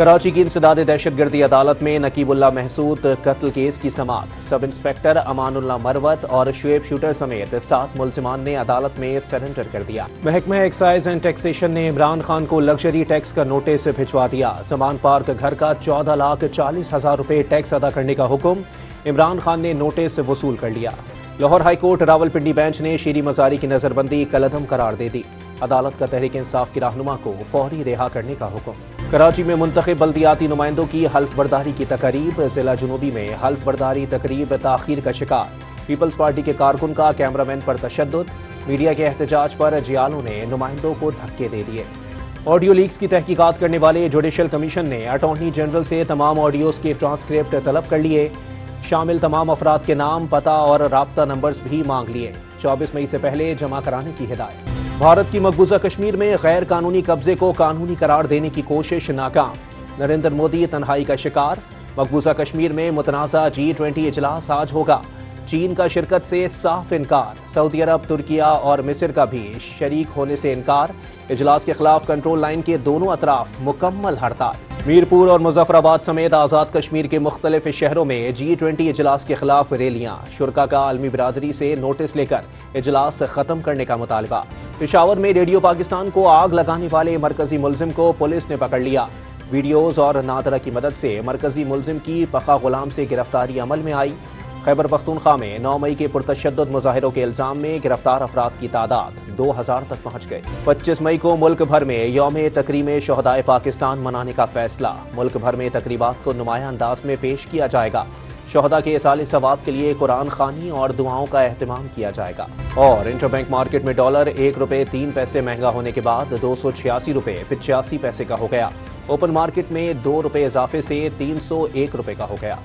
कराची की इंसदाद दहशतगर्दी अदालत में नकीबुल्ला महसूद कत्ल केस की समाअत। सब इंस्पेक्टर अमानुल्लाह मरवत और शुएब शूटर समेत 7 मुलजिमान ने अदालत में सरेंडर कर दिया। महकमा एक्साइज एंड टैक्सेशन ने इमरान खान को लग्जरी टैक्स का नोटिस भिजवा दिया। समान पार्क घर का 14,40,000 रुपए टैक्स अदा करने का हुक्म। इमरान खान ने नोटिस वसूल कर लिया। लाहौर हाईकोर्ट रावलपिंडी बेंच ने शीरी मजारी की नजरबंदी कलअदम करार दे दी। अदालत का तहरीक इंसाफ की रहनुमा को फौरी रिहा करने का हुक्म। कराची में मुंतखब बल्दियाती नुमाइंदों की हल्फ बर्दारी की तकरीब। जिला जुनूबी में हल्फ बर्दारी तकरीब ताखीर का शिकार। पीपल्स पार्टी के कारकुन का कैमरामैन पर तशद्दुद। मीडिया के एहतजाज पर जियालों ने नुमाइंदों को धक्के दे दिए। ऑडियो लीक्स की तहकीकात करने वाले जुडिशल कमीशन ने अटॉर्नी जनरल से तमाम ऑडियोज के ट्रांसक्रिप्ट तलब कर लिए। शामिल तमाम अफराद के नाम, पता और राब्ता नंबर्स भी मांग लिए। 24 मई से पहले जमा कराने की हिदायत। भारत की मकबूजा कश्मीर में गैर कानूनी कब्जे को कानूनी करार देने की कोशिश नाकाम। नरेंद्र मोदी तन्हाई का शिकार। मकबूजा कश्मीर में मुतनाज़ा G20 इजलास आज होगा। चीन का शिरकत से साफ इनकार। सऊदी अरब, तुर्किया और मिस्र का भी शरीक होने से इनकार। इजलास के खिलाफ कंट्रोल लाइन के दोनों अतराफ मुकम्मल हड़ताल। मीरपुर और मुजफ्फराबाद समेत आज़ाद कश्मीर के मुख्तलिफ शहरों में G20 इजलास के खिलाफ रैलियां। शुरका का आलमी बिरादरी से नोटिस लेकर इजलास खत्म करने का मुतालबा। पेशावर में रेडियो पाकिस्तान को आग लगाने वाले मरकजी मुलजिम को पुलिस ने पकड़ लिया। वीडियोज और नादरा की मदद से मरकजी मुलजिम की पखा गुलाम से गिरफ्तारी अमल में आई। खैबर पख्तूनख्वा में 9 मई के पुरतशद्दुद मुजाहिरों के इल्जाम में गिरफ्तार अफराद की तादाद 2000 तक पहुँच गई। 25 मई को मुल्क भर में यौम तकरीम शहदाए पाकिस्तान मनाने का फैसला। मुल्क भर में तकरीबात को नुमाया अंदाज में पेश किया जाएगा। शहदा के साल सवाब के लिए कुरान खानी और दुआओं का एहतमाम किया जाएगा। और इंटरबैंक मार्केट में डॉलर 1 रुपये 3 पैसे महंगा होने के बाद 286 रुपये 85 पैसे का हो गया। ओपन मार्केट में 2 रुपये इजाफे से 301 रुपये का हो गया।